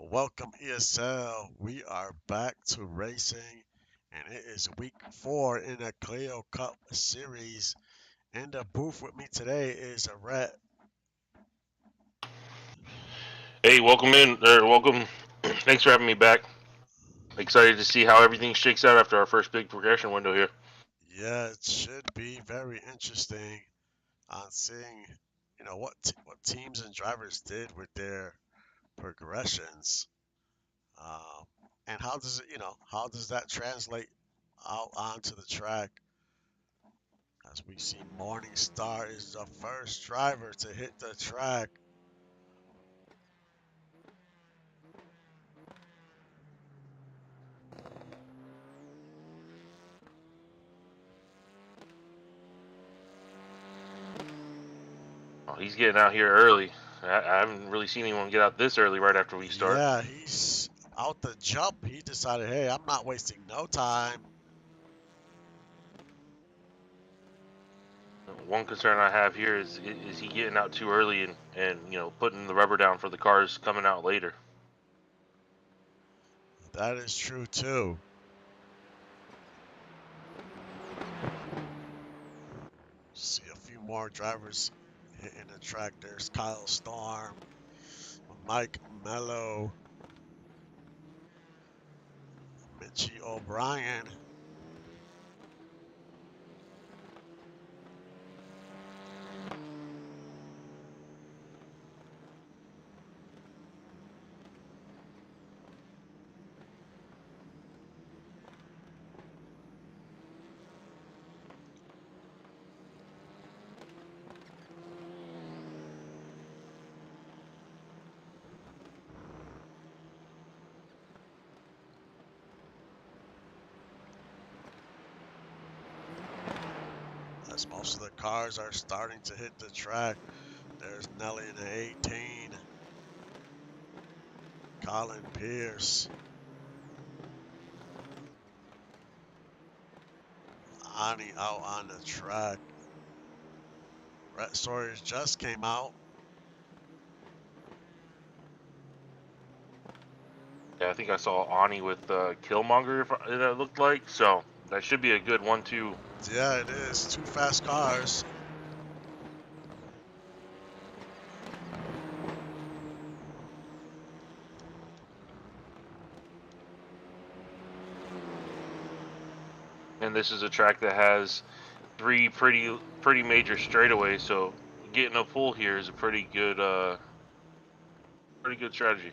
Welcome ESL. We are back to racing, and it is week 4 in the Clio Cup series. In the booth with me today is a Rhett. Hey, welcome in, or welcome. Thanks for having me back. Excited to see how everything shakes out after our first big progression window here. Yeah, it should be very interesting on seeing, what teams and drivers did with their progressions, um, and how does that translate out onto the track? As we see, Morningstar is the first driver to hit the track. Oh, he's getting out here early. I haven't really seen anyone get out this early right after we start. Yeah, he's out the jump. He decided, hey, I'm not wasting no time. One concern I have here is he getting out too early and putting the rubber down for the cars coming out later. That is true too. See a few more drivers hitting the track. There's Kyle Storm, Mike Mello, Mitchie O'Brien. As most of the cars are starting to hit the track. There's Nelly in the 18, Colin Pierce, Ani out on the track. Brett Sawyers just came out. Yeah, I think I saw Ani with Killmonger, it looked like. So that should be a good 1-2. Yeah, it is. Two fast cars. And this is a track that has three pretty major straightaways. So getting a pull here is a pretty good strategy.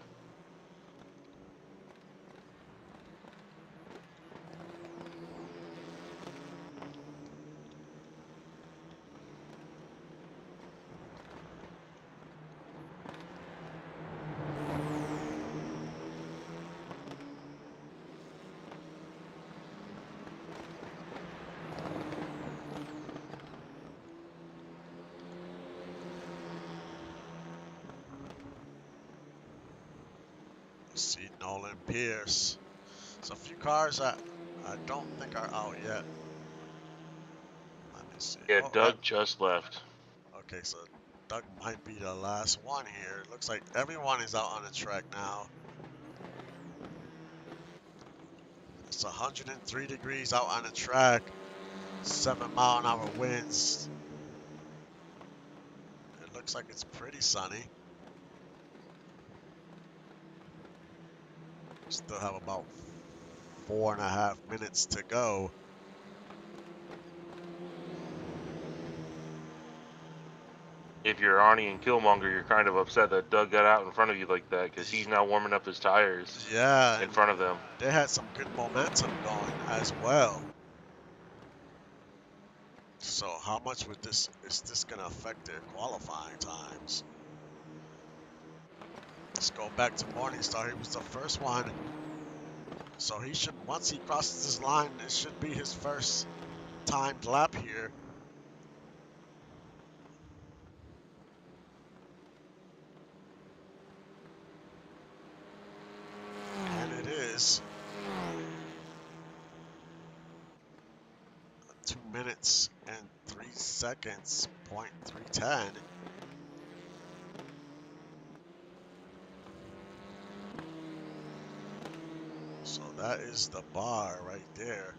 See Nolan Pierce. So a few cars that I don't think are out yet. Let me see. Yeah, Oh, Doug just left. okay, so Doug might be the last one here. Looks like everyone is out on the track now. It's 103 degrees out on the track. 7-mile-an-hour winds. It looks like it's pretty sunny. Still have about 4.5 minutes to go. If you're Ani and Killmonger, you're kind of upset that Doug got out in front of you like that because he's now warming up his tires Yeah, in and front of them. they had some good momentum going as well. So how much would this is this gonna affect their qualifying times? Let's go back to Morningstar. He was the first one. So he should, once he crosses this line, it should be his first timed lap here. And it is 2 minutes and 3 seconds, 0.310. that is the bar right there.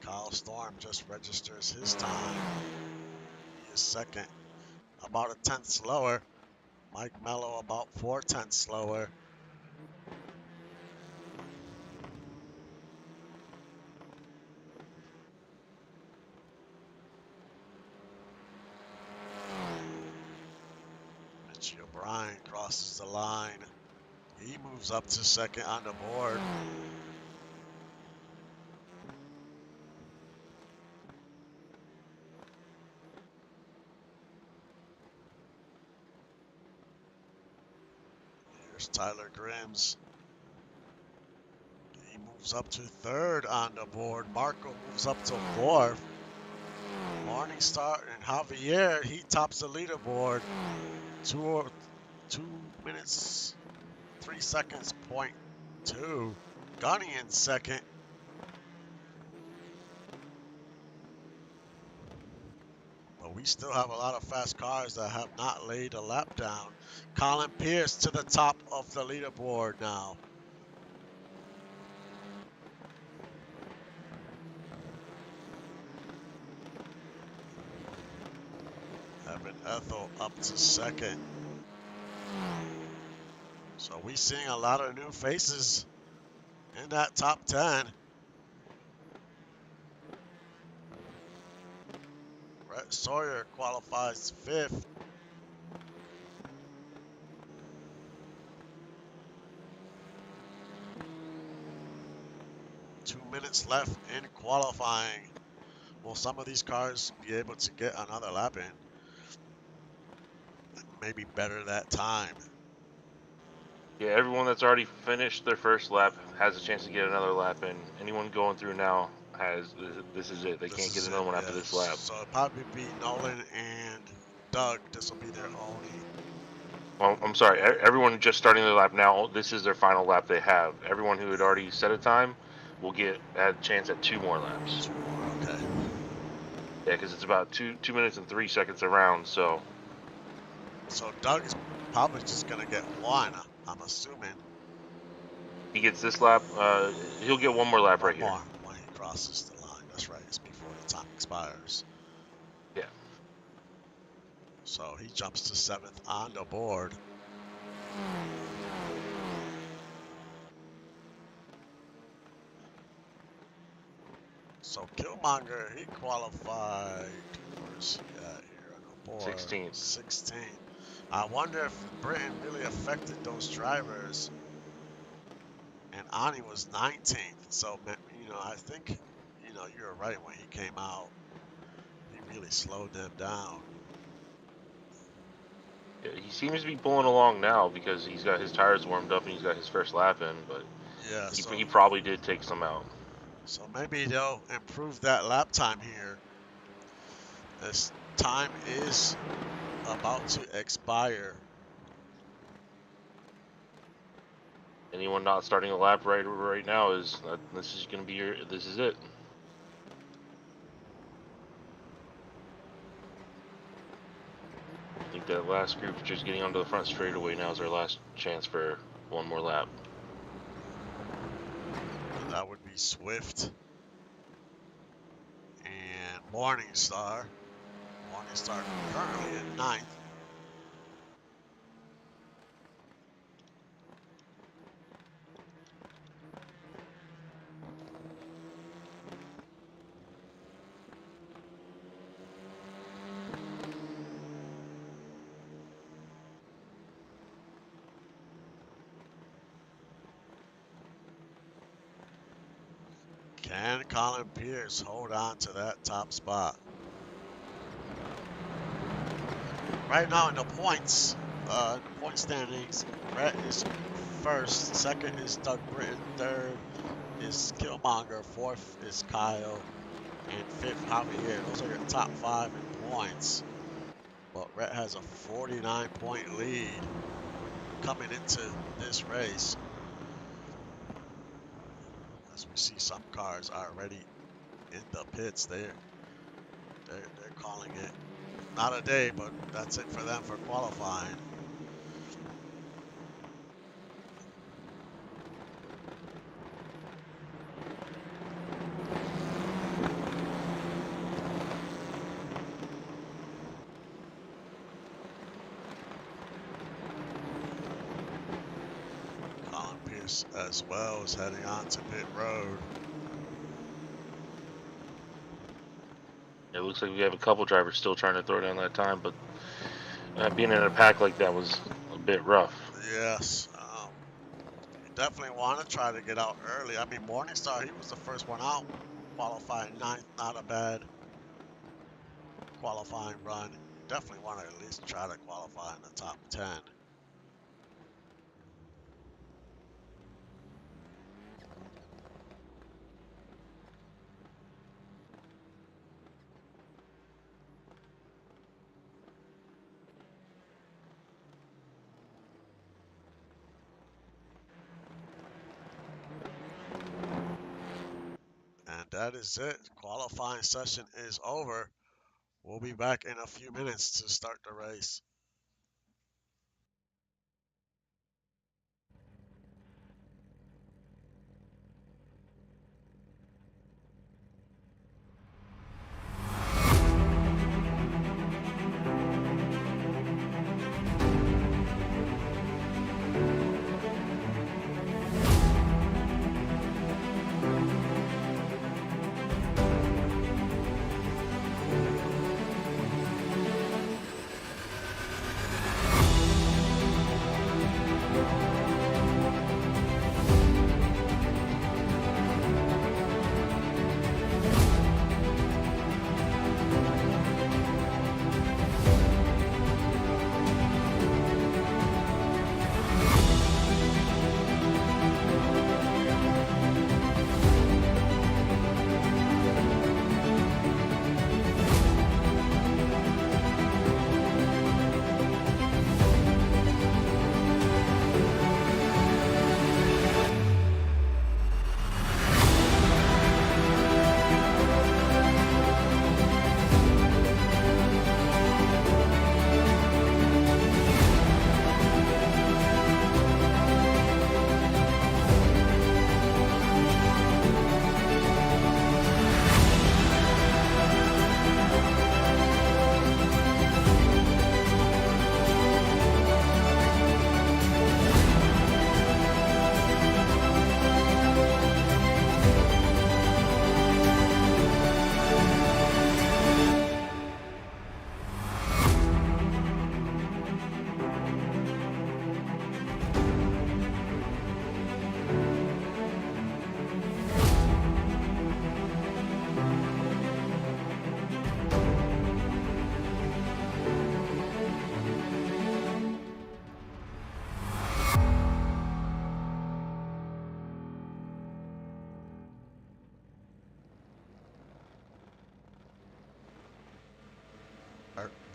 Kyle Storm just registers his time. He is second, about a tenth slower. Mike Mello about 4/10 slower. Mitchie O'Brien crosses the line. He moves up to second on the board. Here's Tyler Grims. He moves up to third on the board. Marco moves up to fourth. Morningstar and Javier, he tops the leaderboard. 2 minutes, 3 seconds, .2. Gunny in second. But we still have a lot of fast cars that have not laid a lap down. Colin Pierce to the top of the leaderboard now. Evan Ethel up to second. So we seeing a lot of new faces in that top 10. Brett Sawyer qualifies fifth. Two minutes left in qualifying. Will some of these cars be able to get another lap in? Maybe better that time. Yeah, everyone that's already finished their first lap has a chance to get another lap in. Anyone going through now has this is it. They This can't get is another it, one yeah. after this lap. So it'll probably be Nolan and Doug. This will be their only. Well, I'm sorry. Everyone just starting their lap now. This is their final lap they have. Everyone who had already set a time will get a chance at 2 more laps. 2 more, okay. Yeah, because it's about 2 minutes and 3 seconds around. So Doug is probably just gonna get one. I'm assuming. he gets this lap. He'll get 1 more lap right here. One more when he crosses the line. That's right. It's before the time expires. Yeah. So he jumps to seventh on the board. So Killmonger, he qualified. Where's he at here on the board? 16th. 16. I wonder if Britain really affected those drivers. And Ani was 19th. So, I think, you were right when he came out. He really slowed them down. Yeah, he seems to be pulling along now because he's got his tires warmed up and he's got his first lap in. But Yeah, he probably did take some out. So maybe they'll improve that lap time here. This time is about to expire. Anyone not starting a lap right now is this is going to be this is it. I think that last group just getting onto the front straightaway now is our last chance for 1 more lap. And that would be Swift and Morningstar. Morningstar currently at 9th. Can Colin Pierce hold on to that top spot? Right now in the points standings, Brett is first. Second is Doug Britton. Third is Killmonger. Fourth is Kyle. And fifth, Javier. Those are your top 5 in points. But Rhett has a 49-point lead coming into this race. As we see some cars are already in the pits. They're calling it not a day, but that's it for them for qualifying. drivers as well is heading on to pit road. It looks like we have a couple drivers still trying to throw down that time, but being in a pack like that was a bit rough. Yes, you definitely want to try to get out early. I mean, Morningstar, he was the first one out, qualifying ninth, not a bad qualifying run. Definitely want to at least try to qualify in the top 10. And that is it. Qualifying session is over. We'll be back in a few minutes to start the race.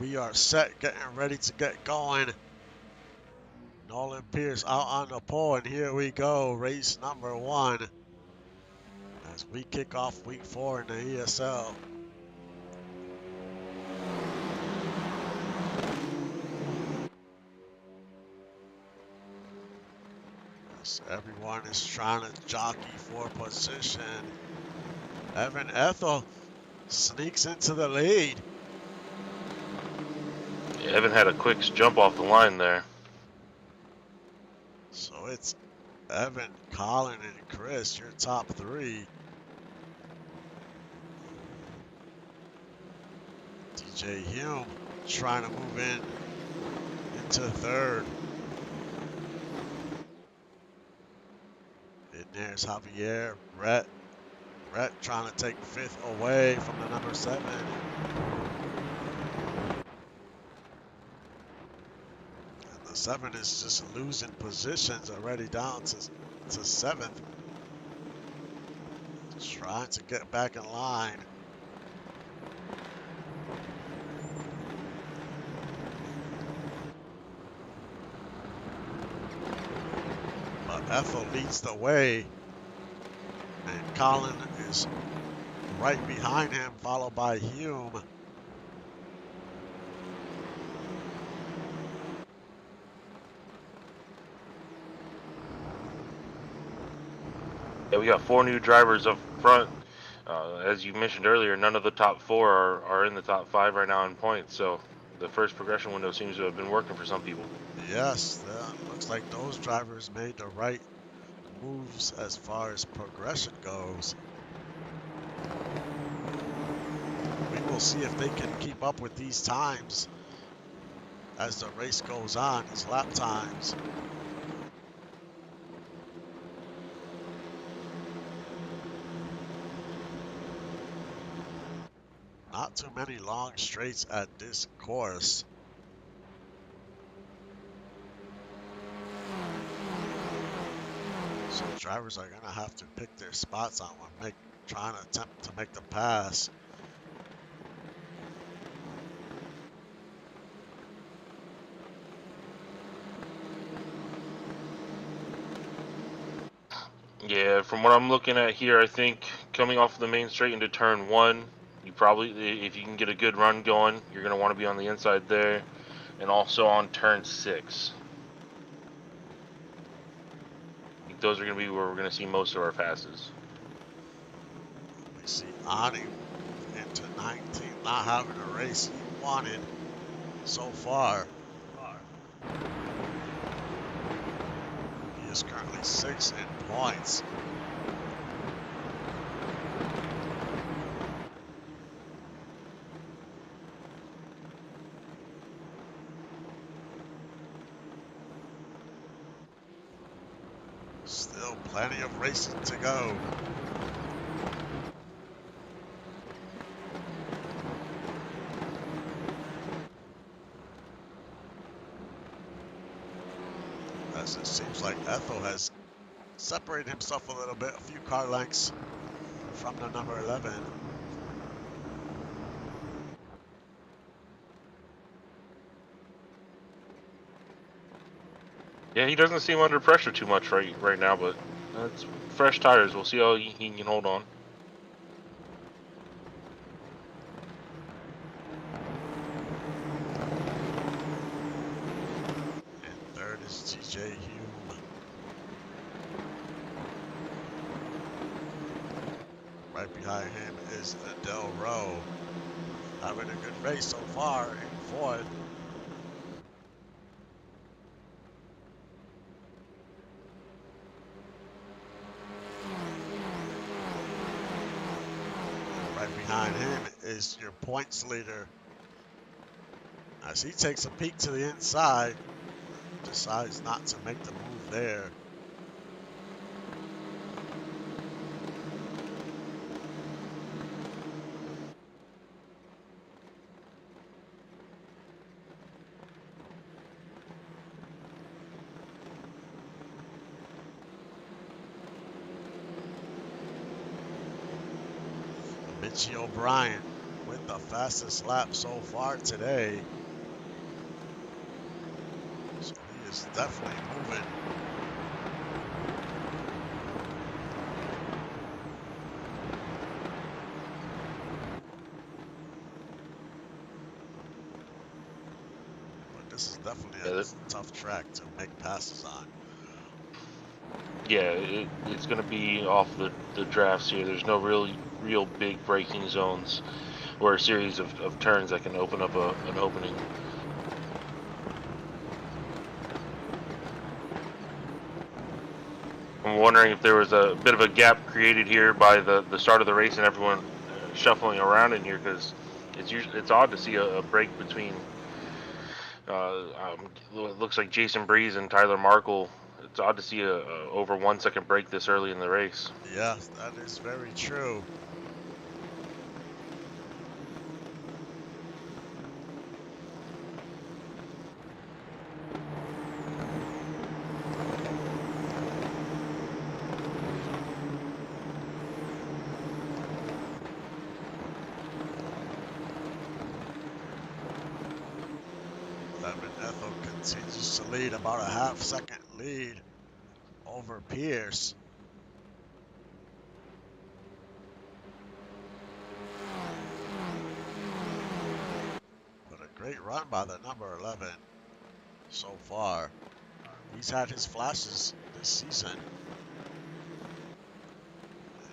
We are set, getting ready to get going. Nolan Pierce out on the pole, and here we go, race number 1 as we kick off week 4 in the ESL. As everyone is trying to jockey for position. Evan Ethel sneaks into the lead. Yeah, Evan had a quick jump off the line there. So it's Evan, Colin, and Chris, your top 3. DJ Hume trying to move into 3rd. And there's Javier, Brett trying to take 5th away from the number 7. And the 7 is just losing positions already down to 7th. Trying to get back in line. But Ethel leads the way. And Colin is right behind him, followed by Hume. Yeah, we got 4 new drivers up front. As you mentioned earlier, none of the top 4 are in the top 5 right now in points. So the first progression window seems to have been working for some people. Yes, looks like those drivers made the right moves as far as progression goes. We will see if they can keep up with these times as the race goes on, these lap times. Not too many long straights at this course. So drivers are gonna have to pick their spots on when trying to attempt to make the pass. Yeah, from what I'm looking at here, I think coming off the main straight into turn 1, you probably, if you can get a good run going, you're going to want to be on the inside there, and also on turn 6. I think those are going to be where we're going to see most of our passes. We see Ani move into 19, not having a race he wanted so far. He is currently 6 in points. Still plenty of racing to go. As it seems like Ethel has separated himself a little bit, a few car lengths from the number 11. Yeah, he doesn't seem under pressure too much right now, but it's fresh tires. We'll see how he can hold on. And third is TJ Hume. Right behind him is Adele Rowe. Having a good race so far in fourth. Right behind him is your points leader. As he takes a peek to the inside, decides not to make the move there. Mitchie O'Brien with the fastest lap so far today. So he is definitely moving. But this is definitely a tough track to make passes on. Yeah, it's going to be off the drafts here. There's no real big braking zones or a series of turns that can open up an opening. I'm wondering if there was a bit of a gap created here by the start of the race and everyone shuffling around in here, because it's odd to see a break between. It looks like Jason Breeze and Tyler Markle. It's odd to see a over 1 second break this early in the race. Yeah, that is very true. Ethel continues to lead, about a half-second lead over Pierce. But a great run by the number 11 so far. He's had his flashes this season.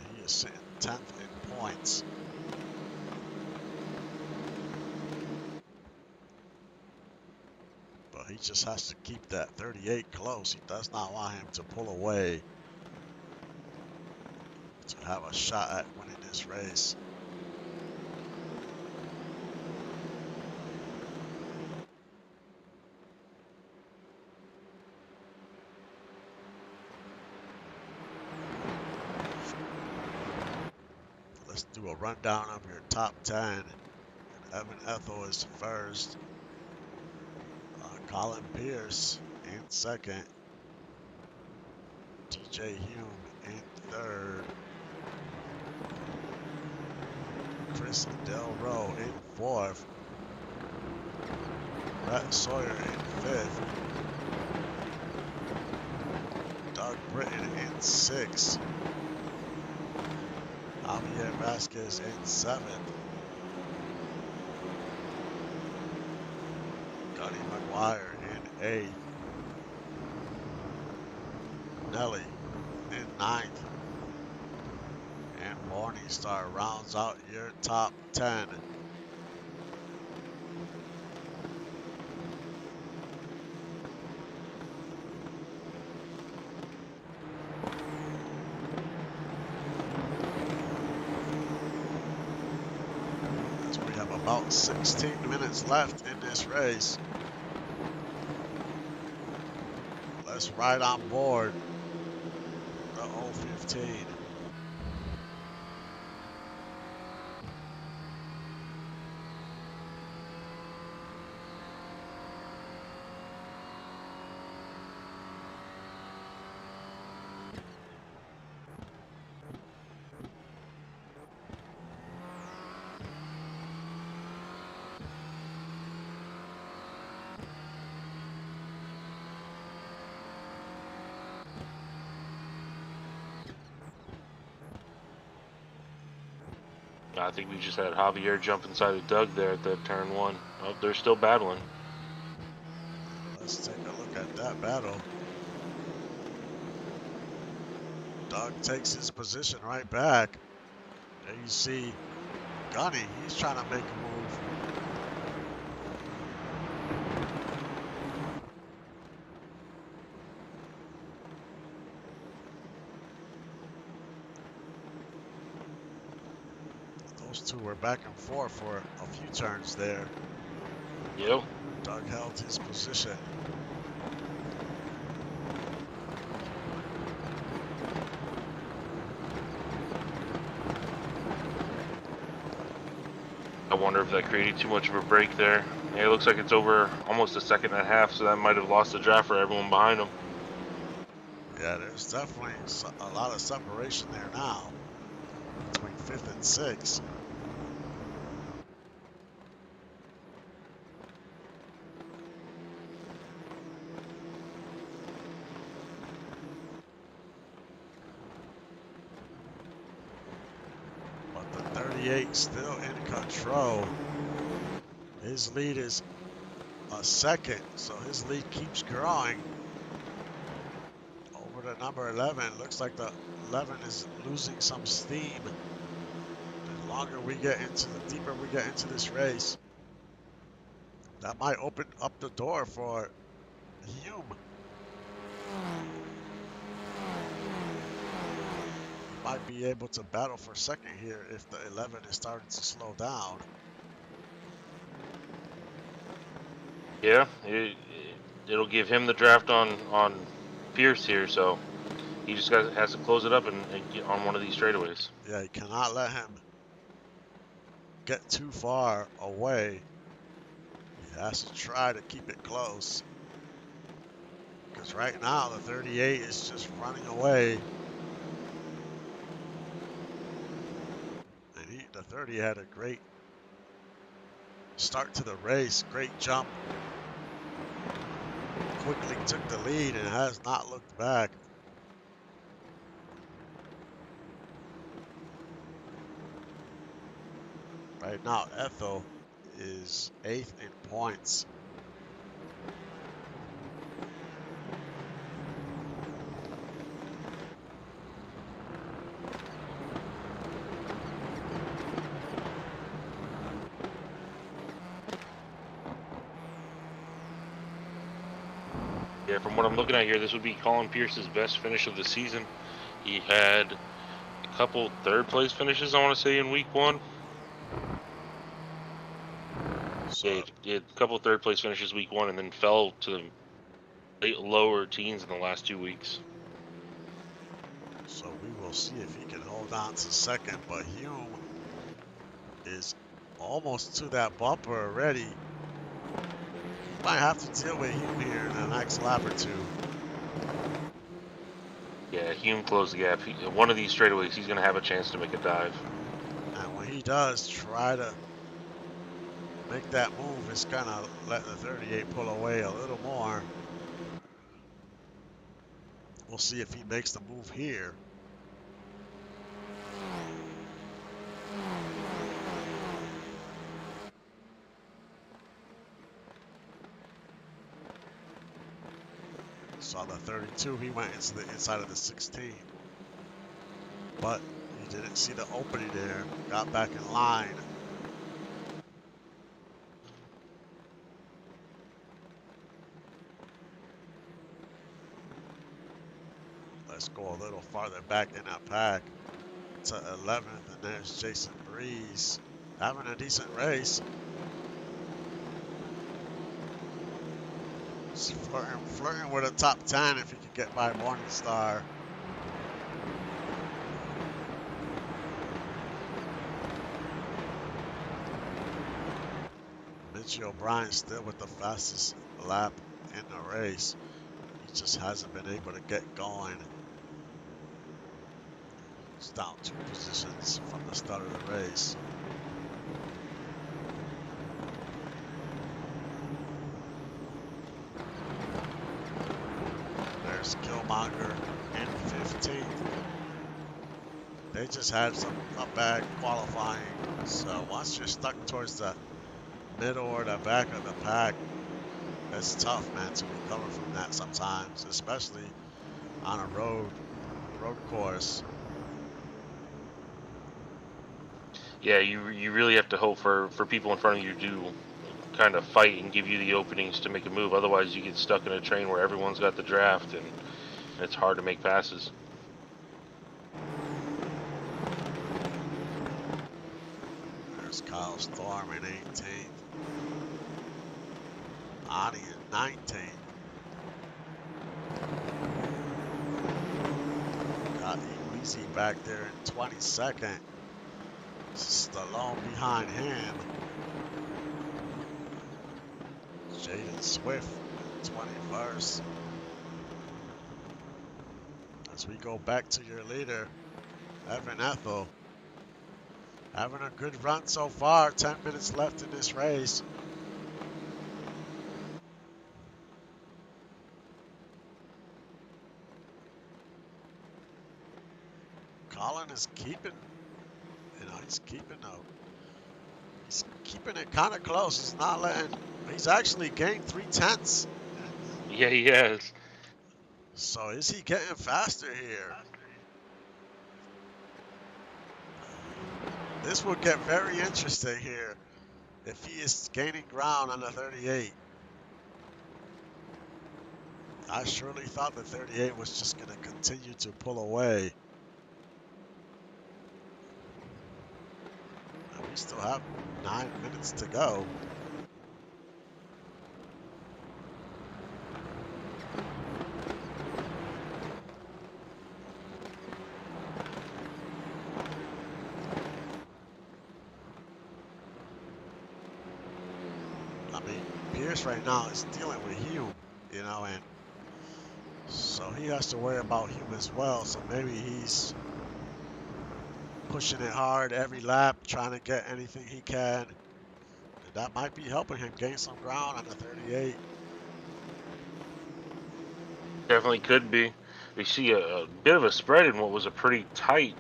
He is sitting 10th in points. But he just has to keep that 38 close. He does not want him to pull away. to have a shot at winning this race. Let's do a rundown of your top 10. Evan Ethel is first. Colin Pierce in second. TJ Hume in third. Chris Delroe in fourth. Brett Sawyer in fifth. Doug Britton in sixth. Javier Vasquez in seventh. Gunny McGuire in eighth. Nelly in ninth. And Morningstar rounds out your top 10. As we have about 16 minutes left in this race. Let's ride on board the 015. I think we just had Javier jump inside of Doug there at that turn one. Oh, they're still battling. Let's take a look at that battle. Doug takes his position right back. There you see Gunny, he's trying to make a move. Those two were back and forth for a few turns there. Yep. Doug held his position. I wonder if that created too much of a break there. Yeah, it looks like it's over almost a second and a half, so that might have lost the draft for everyone behind him. Yeah, there's definitely a lot of separation there now between 5th and 6th. But the 38 still in control. His lead is a second, so his lead keeps growing. Over to number 11, looks like the 11 is losing some steam. The longer we get into, the deeper we get into this race, that might open up the door for Hume. He might be able to battle for second here if the 11 is starting to slow down. Yeah, it'll give him the draft on Pierce here, so he just has to close it up and get on one of these straightaways. Yeah, you cannot let him get too far away. He has to try to keep it close. Because right now, the 38 is just running away. And the 30 had a great start to the race, great jump. Quickly took the lead and has not looked back. Right now, Ethel is 8th in points. Yeah, from what I'm looking at here, this would be Colin Pierce's best finish of the season. He had couple third place finishes, I want to say, in week one. So, He had a couple third place finishes week one, and then fell to late lower teens in the last 2 weeks. so we will see if he can hold on to second, but Hume is almost to that bumper already. He might have to deal with Hume here in the next lap or two. Yeah, Hume closed the gap. One of these straightaways, he's going to have a chance to make a dive. And when he does try to make that move, it's gonna let the 38 pull away a little more. We'll see if he makes the move here. Saw the 32, he went into the inside of the 16. But he didn't see the opening there, got back in line. Let's go a little farther back in that pack to 11th, and there's Jason Breeze having a decent race. He's flirting with a top 10 if he could get by Morningstar. Mitchie O'Brien still with the fastest lap in the race. He just hasn't been able to get going. He's down 2 positions from the start of the race. There's Killmonger in 15th. They just had a bad qualifying. So once you're stuck towards the middle or the back of the pack, it's tough, man, to recover from that sometimes, especially on a road course. Yeah, you really have to hope for people in front of you to kind of fight and give you the openings to make a move. Otherwise, you get stuck in a train where everyone's got the draft, and it's hard to make passes. There's Kyle Storm in 18th. Adi in 19th. Got Easy back there in 22nd. Stallone behind him. Jaden Swift in 21st. As we go back to your leader, Evan Ethel. Having a good run so far. 10 minutes left in this race. Colin is keeping, he's keeping it kind of close. He's not letting, he's actually gained 3/10. Yeah, he has. So is he getting faster here? This will get very interesting here if he is gaining ground on the 38. I surely thought the 38 was just going to continue to pull away. And we still have 9 minutes to go. I mean, Pierce right now is dealing with Hume, and so he has to worry about Hume as well. So maybe he's pushing it hard every lap, trying to get anything he can. And that might be helping him gain some ground on the 38. Definitely could be. We see a bit of a spread in what was a pretty tight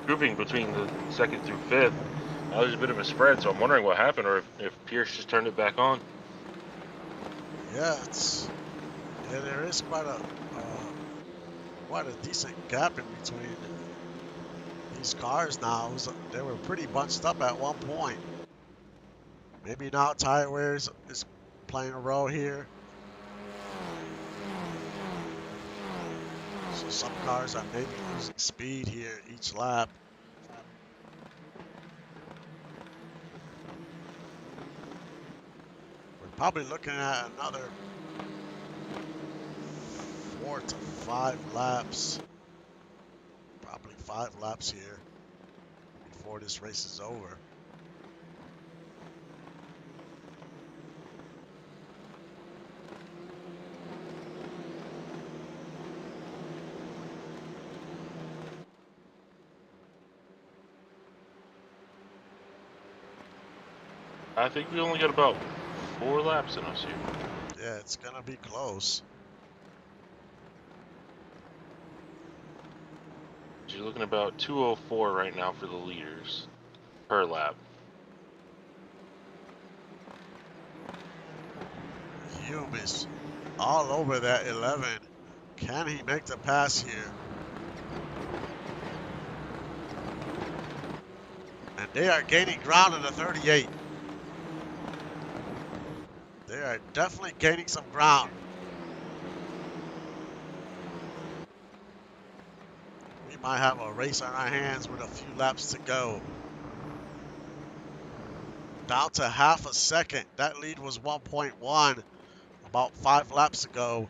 grouping between the second through fifth. That was a bit of a spread, so I'm wondering what happened, or if Pierce just turned it back on. Yeah, there is quite a decent gap in between these cars now. They were pretty bunched up at one point. Maybe now tire wear is playing a role here. So some cars are maybe losing speed here each lap. We're probably looking at another 4 to 5 laps. Probably 5 laps here before this race is over. I think we only got about 4 laps in us here. Yeah, it's going to be close. You're looking about 2:04 right now for the leaders per lap. Hume is all over that 11. Can he make the pass here? And they are gaining ground in the 38. They are definitely gaining some ground. We might have a race on our hands with a few laps to go. Down to half a second. That lead was 1.1 about 5 laps ago.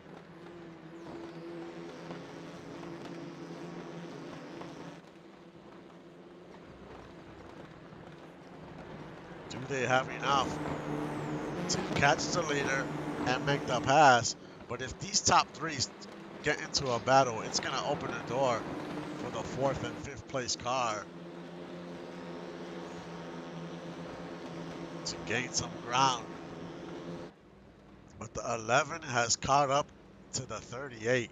Do they have enough to catch the leader and make the pass? But if these top threes get into a battle, it's going to open the door for the 4th and 5th place car to gain some ground. But the 11 has caught up to the 38.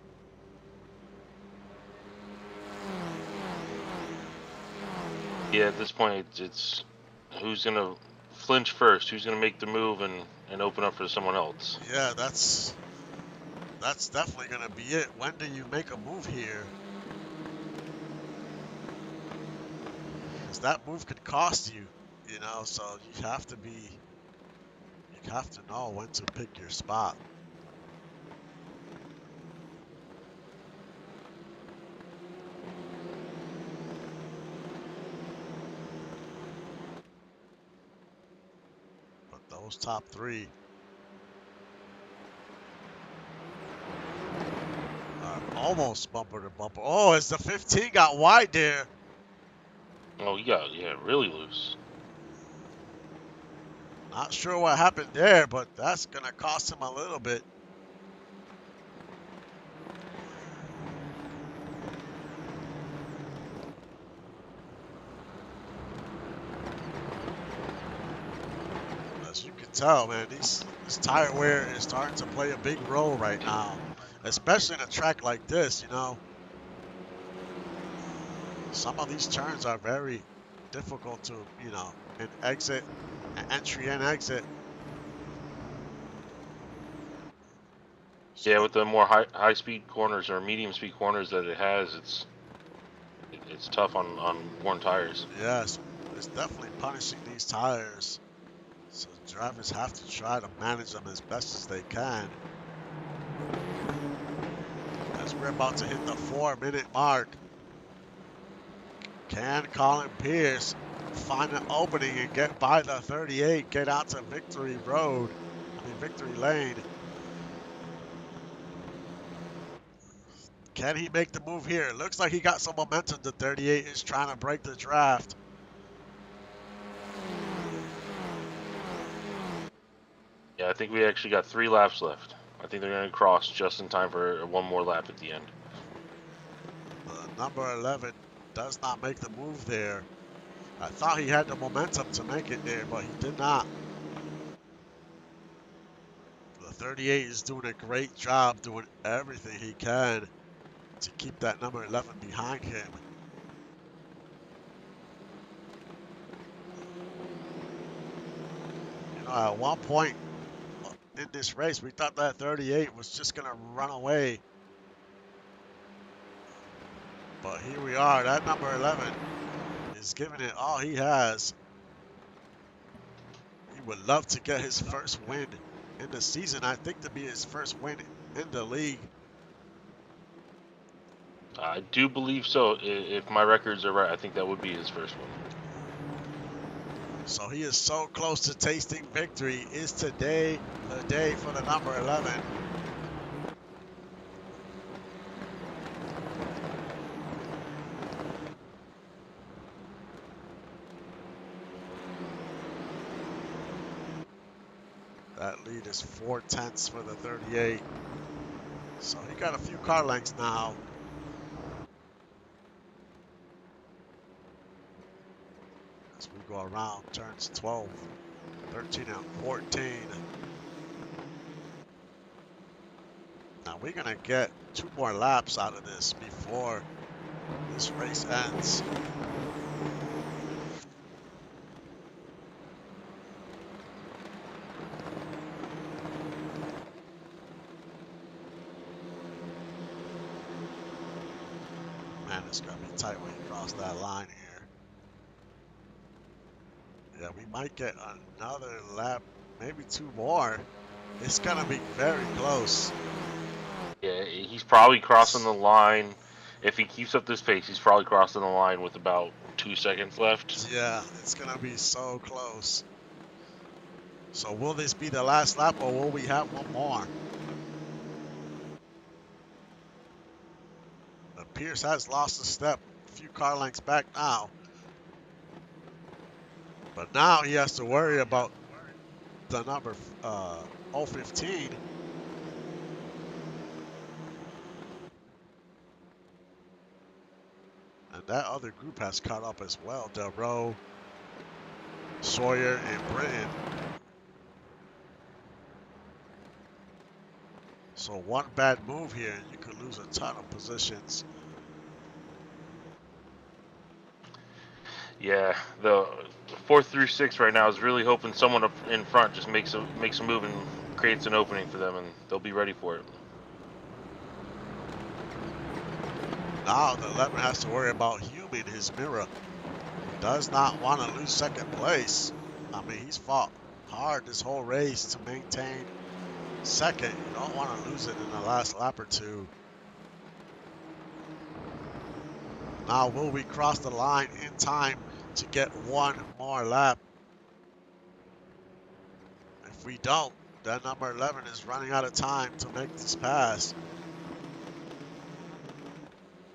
Yeah, at this point, it's who's going to flinch first, who's going to make the move and open up for someone else. Yeah, that's definitely going to be it. When do you make a move here? Because that move could cost you, you know, so you have to know when to pick your spot. But those top three are almost bumper to bumper. Oh, as the 15 got wide there. Oh, yeah, really loose. Not sure what happened there, but that's going to cost him a little bit. As you can tell, man, this tire wear is starting to play a big role right now, especially in a track like this, you know. Some of these turns are very difficult to, you know, an entry and exit. So Yeah, with the more high speed corners or medium speed corners that it has, it's tough on worn tires. yes, it's definitely punishing these tires. So drivers have to try to manage them as best as they can. As we're about to hit the 4-minute mark. Can Colin Pierce find an opening and get by the 38, get out to Victory Lane? Can he make the move here? Looks like he got some momentum. The 38 is trying to break the draft. Yeah, I think we actually got 3 laps left. I think they're going to cross just in time for one more lap at the end. Number 11 does not make the move there. I thought he had the momentum to make it there, but he did not. The 38 is doing a great job doing everything he can to keep that number 11 behind him. You know, at one point in this race, we thought that 38 was just going to run away. But here we are. That number 11 is giving it all he has. He would love to get his first win in the season. I think to be his first win in the league. I do believe so. If my records are right, I think that would be his first one. So he is so close to tasting victory. Is today the day for the number 11? That lead is 4/10 for the 38. So he got a few car lengths now. As we go around turns 12, 13, and 14. Now we're going to get 2 more laps out of this before this race ends. Man, it's going to be tight when you cross that line here. Yeah, we might get another lap, maybe 2 more. It's going to be very close. Yeah, he's probably crossing the line. If he keeps up this pace, he's probably crossing the line with about 2 seconds left. Yeah, it's going to be so close. So will this be the last lap or will we have one more? But Pierce has lost a step, a few car lengths back now. But now he has to worry about the number 015. And that other group has caught up as well. Delroe, Sawyer, and Britton. So one bad move here and you could lose a ton of positions. Yeah, the 4 through 6 right now is really hoping someone up in front just makes a move and creates an opening for them, and they'll be ready for it. Now the 11 has to worry about Hume in his mirror. Does not want to lose second place. I mean, he's fought hard this whole race to maintain second. You don't want to lose it in the last lap or two. Now, will we cross the line in time to get one more lap? If we don't, then number 11 is running out of time to make this pass.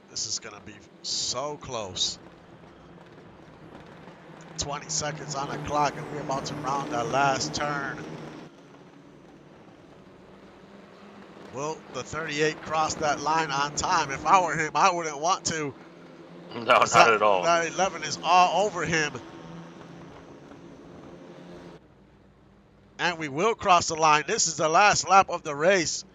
This is going to be so close. 20 seconds on the clock, and we're about to round that last turn. Will the 38 cross that line on time? If I were him, I wouldn't want to. No, not at all. That 11 is all over him. And we will cross the line. This is the last lap of the race.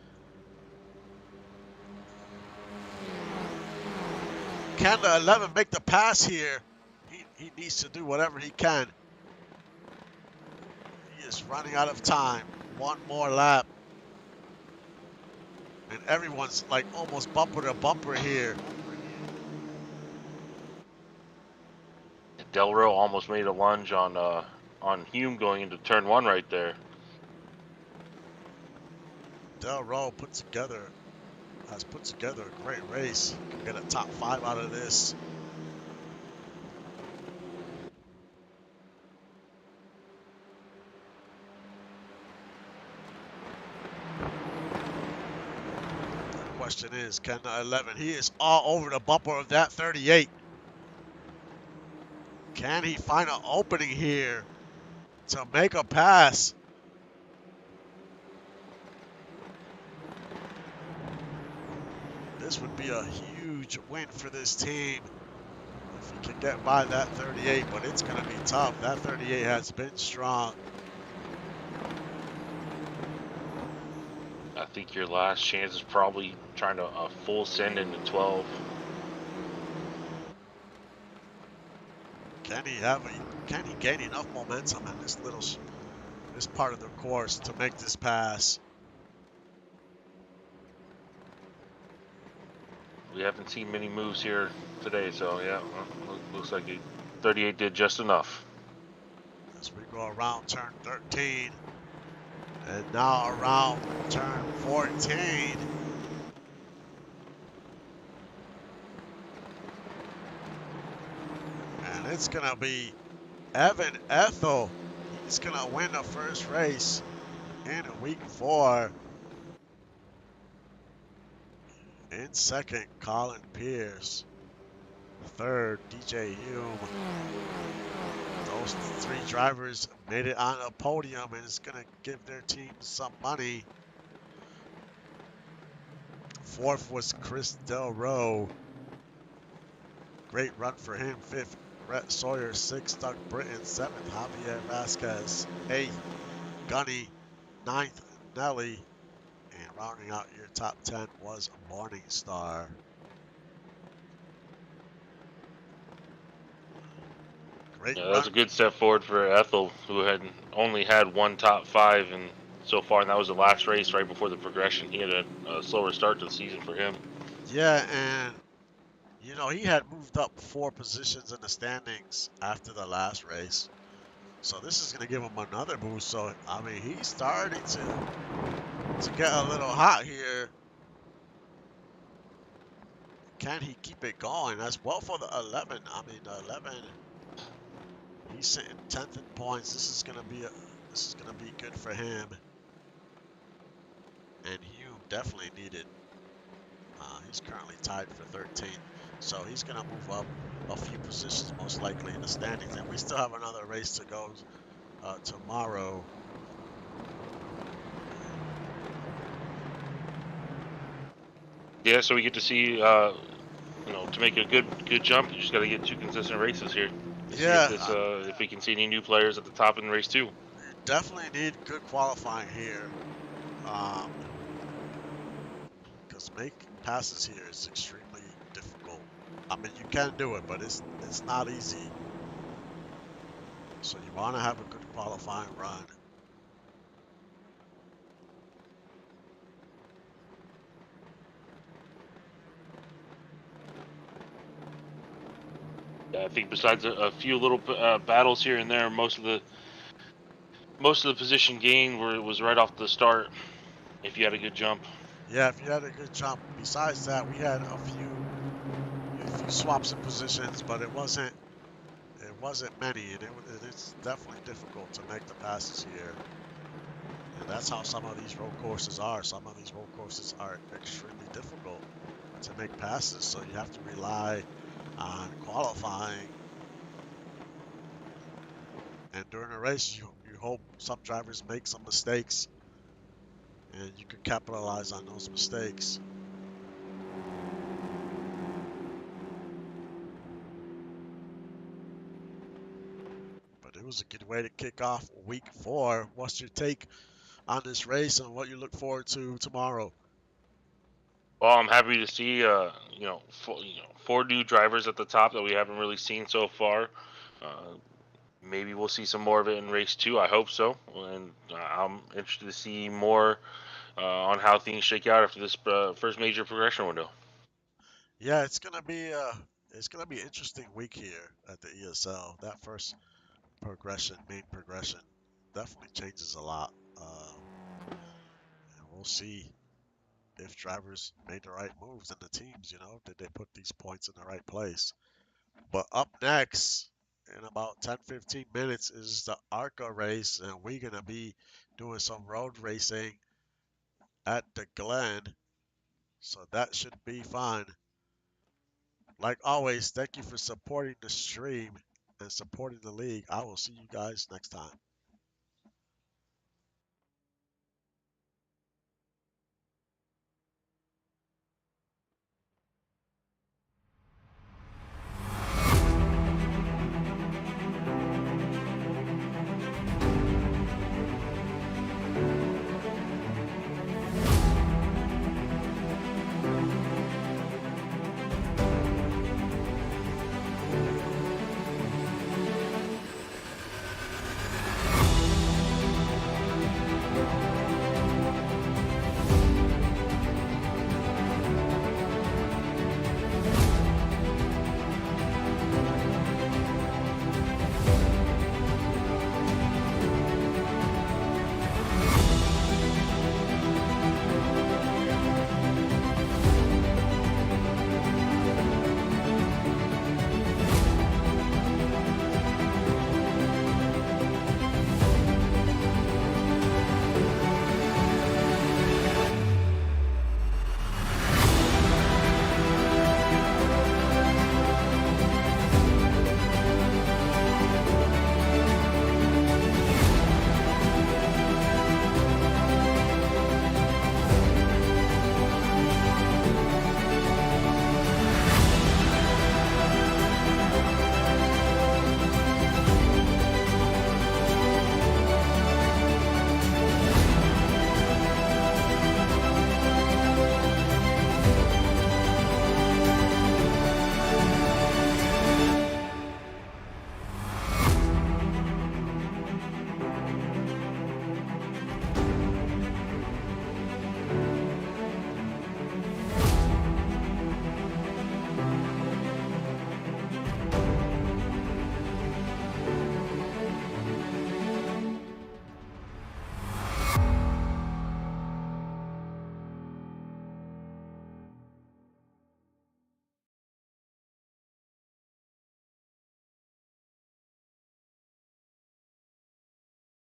Can the 11 make the pass here? He needs to do whatever he can. He is running out of time. One more lap. And everyone's like almost bumper to bumper here. Delroe almost made a lunge on Hume going into turn 1 right there. Delroe has put together a great race. Can get a top 5 out of this. The question is, can the 11? He is all over the bumper of that 38. Can he find an opening here to make a pass? This would be a huge win for this team if he can get by that 38, but it's going to be tough. That 38 has been strong. I think your last chance is probably trying to full send into 12. Can he gain enough momentum in this part of the course to make this pass? We haven't seen many moves here today, so yeah, looks like 38 did just enough. As we go around turn 13, and now around turn 14. it's gonna be Evan Ethel. He's gonna win the first race in week 4. In second, Colin Pierce. Third, DJ Hume. Those 3 drivers made it on a podium, and it's gonna give their team some money. Fourth was Chris Del Roe. Great run for him. Fifth, Rhett Sawyer. Sixth, Doug Britton. Seventh, Javier Vasquez. Eighth, Gunny. Ninth, Nelly. And rounding out your top 10 was Morningstar. Great Yeah, that's run. a good step forward for Ethel, who had only had one top 5 and so far, and that was the last race right before the progression. He had a slower start to the season for him. Yeah, and he had moved up 4 positions in the standings after the last race. So this is going to give him another boost. So, I mean, he's starting to get a little hot here. Can he keep it going? As well for the 11. I mean, the 11, he's sitting 10th in points. This is gonna be good for him. And Hume definitely needed. He's currently tied for 13th, so he's gonna move up a few positions most likely in the standings. And we still have another race to go tomorrow. Yeah, so we get to see, to make a good jump, you just got to get 2 consistent races here to see Yeah, if we can see any new players at the top in race 2. you definitely need good qualifying here. Because making passes here is extremely difficult. I mean, you can do it, but it's not easy. So you want to have a good qualifying run. Yeah, I think besides a few little battles here and there, most of the position gain was right off the start. If you had a good jump. Yeah, if you had a good jump. Besides that, we had a few swaps in positions, but it wasn't many, and it's definitely difficult to make the passes here. And that's how some of these road courses are. Some of these road courses are extremely difficult to make passes, so you have to rely on qualifying. And during a race, you hope some drivers make some mistakes, and you can capitalize on those mistakes. But it was a good way to kick off week 4. What's your take on this race and what you look forward to tomorrow? Well, I'm happy to see four new drivers at the top that we haven't really seen so far. Uh, Maybe we'll see some more of it in race 2. I hope so, and I'm interested to see more on how things shake out after this first major progression window. Yeah, it's gonna be an interesting week here at the ESL. That first main progression, definitely changes a lot. And we'll see if drivers made the right moves in the teams. Did they put these points in the right place? But up next, in about 10-15 minutes, is the ARCA race, and we're gonna be doing some road racing at the Glen. So that should be fun. Like always, thank you for supporting the stream and supporting the league. I will see you guys next time.